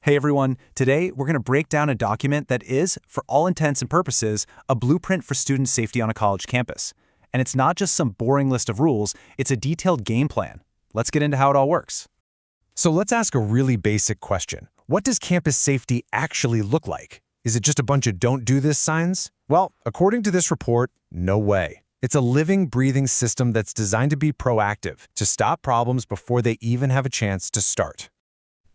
Hey everyone, today we're going to break down a document that is, for all intents and purposes, a blueprint for student safety on a college campus. And it's not just some boring list of rules, it's a detailed game plan. Let's get into how it all works. So let's ask a really basic question. What does campus safety actually look like? Is it just a bunch of don't do this signs? Well, according to this report, no way. It's a living, breathing system that's designed to be proactive, to stop problems before they even have a chance to start.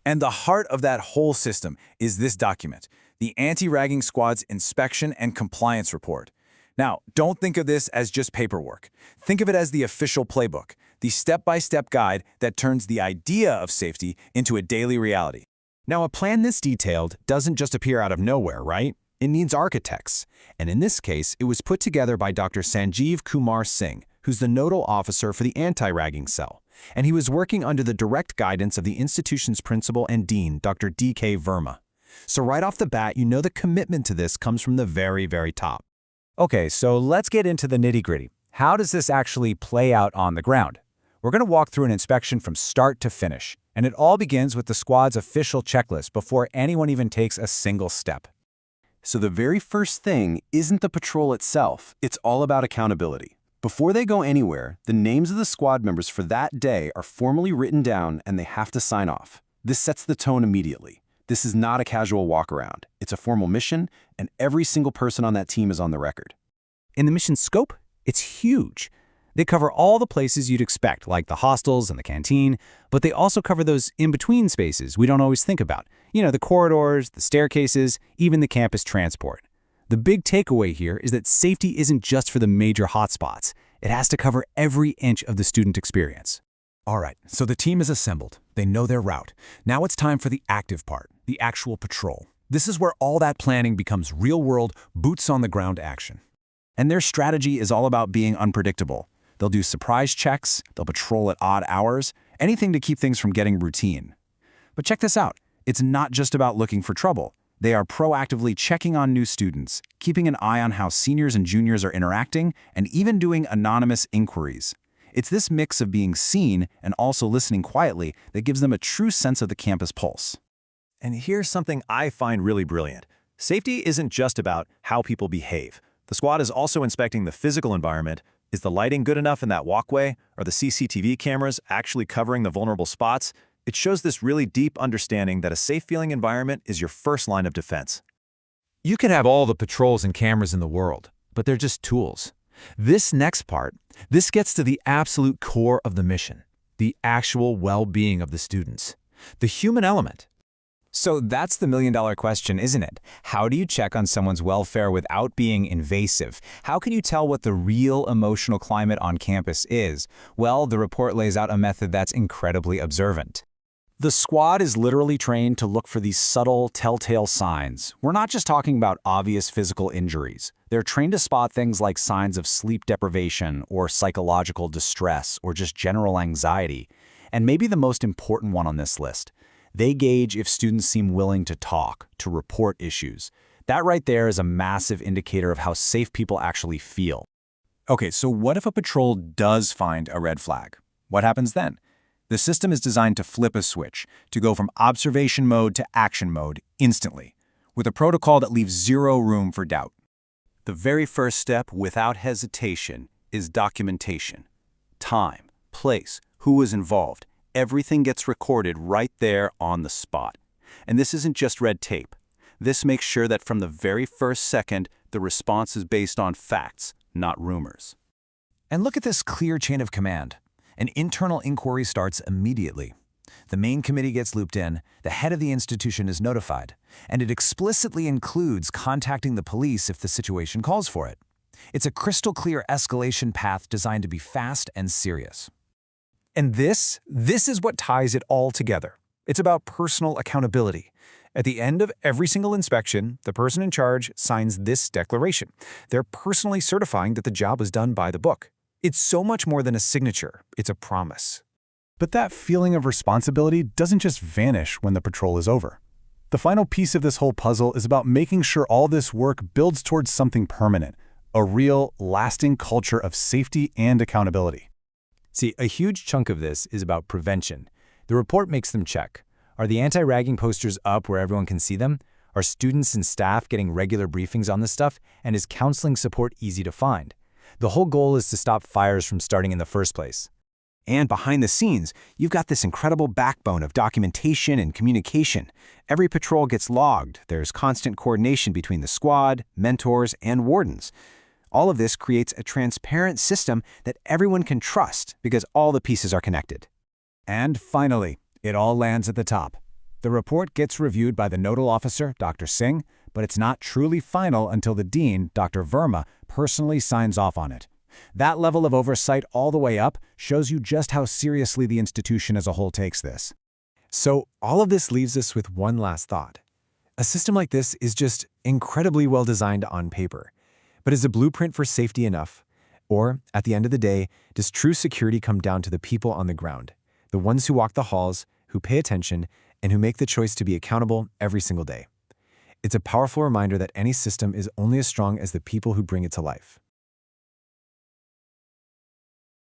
And the heart of that whole system is this document, the Anti-Ragging Squad's Inspection and Compliance Report. Now, don't think of this as just paperwork. Think of it as the official playbook, the step-by-step guide that turns the idea of safety into a daily reality. Now, a plan this detailed doesn't just appear out of nowhere, right? It needs architects. And in this case, it was put together by Dr. Sanjeev Kumar Singh, who's the nodal officer for the anti-ragging cell. And he was working under the direct guidance of the institution's principal and dean, Dr. D.K. Verma. So right off the bat, you know the commitment to this comes from the very, very top. Okay, so let's get into the nitty-gritty. How does this actually play out on the ground? We're going to walk through an inspection from start to finish, and it all begins with the squad's official checklist before anyone even takes a single step. So the very first thing isn't the patrol itself, it's all about accountability. Before they go anywhere, the names of the squad members for that day are formally written down and they have to sign off. This sets the tone immediately. This is not a casual walk-around. It's a formal mission, and every single person on that team is on the record. In the mission scope, it's huge. They cover all the places you'd expect, like the hostels and the canteen, but they also cover those in-between spaces we don't always think about. You know, the corridors, the staircases, even the campus transport. The big takeaway here is that safety isn't just for the major hotspots. It has to cover every inch of the student experience. All right, so the team is assembled. They know their route. Now it's time for the active part, the actual patrol. This is where all that planning becomes real-world, boots-on-the-ground action. And their strategy is all about being unpredictable. They'll do surprise checks, they'll patrol at odd hours, anything to keep things from getting routine. But check this out. It's not just about looking for trouble. They are proactively checking on new students, keeping an eye on how seniors and juniors are interacting, and even doing anonymous inquiries. It's this mix of being seen and also listening quietly that gives them a true sense of the campus pulse. And here's something I find really brilliant. Safety isn't just about how people behave. The squad is also inspecting the physical environment. Is the lighting good enough in that walkway? Are the CCTV cameras actually covering the vulnerable spots? It shows this really deep understanding that a safe-feeling environment is your first line of defense. You can have all the patrols and cameras in the world, but they're just tools. This next part, this gets to the absolute core of the mission, the actual well-being of the students, the human element. So that's the million-dollar question, isn't it? How do you check on someone's welfare without being invasive? How can you tell what the real emotional climate on campus is? Well, the report lays out a method that's incredibly observant. The squad is literally trained to look for these subtle, telltale signs. We're not just talking about obvious physical injuries. They're trained to spot things like signs of sleep deprivation or psychological distress or just general anxiety. And maybe the most important one on this list, they gauge if students seem willing to talk, to report issues. That right there is a massive indicator of how safe people actually feel. Okay, so what if a patrol does find a red flag? What happens then? The system is designed to flip a switch, to go from observation mode to action mode instantly, with a protocol that leaves zero room for doubt. The very first step, without hesitation, is documentation. Time, place, who was involved, everything gets recorded right there on the spot. And this isn't just red tape. This makes sure that from the very first second, the response is based on facts, not rumors. And look at this clear chain of command. An internal inquiry starts immediately. The main committee gets looped in, the head of the institution is notified, and it explicitly includes contacting the police if the situation calls for it. It's a crystal clear escalation path designed to be fast and serious. And this is what ties it all together. It's about personal accountability. At the end of every single inspection, the person in charge signs this declaration. They're personally certifying that the job was done by the book. It's so much more than a signature, it's a promise. But that feeling of responsibility doesn't just vanish when the patrol is over. The final piece of this whole puzzle is about making sure all this work builds towards something permanent, a real, lasting culture of safety and accountability. See, a huge chunk of this is about prevention. The report makes them check, Are the anti-ragging posters up where everyone can see them? Are students and staff getting regular briefings on this stuff? And is counseling support easy to find? The whole goal is to stop fires from starting in the first place. And behind the scenes, you've got this incredible backbone of documentation and communication. Every patrol gets logged. There's constant coordination between the squad, mentors, and wardens. All of this creates a transparent system that everyone can trust because all the pieces are connected. And finally, it all lands at the top. The report gets reviewed by the nodal officer, Dr. Singh, but it's not truly final until the dean, Dr. Verma, personally signs off on it. That level of oversight all the way up shows you just how seriously the institution as a whole takes this. So all of this leaves us with one last thought. A system like this is just incredibly well designed on paper. But is the blueprint for safety enough? Or, at the end of the day, does true security come down to the people on the ground? The ones who walk the halls, who pay attention, and who make the choice to be accountable every single day. It's a powerful reminder that any system is only as strong as the people who bring it to life.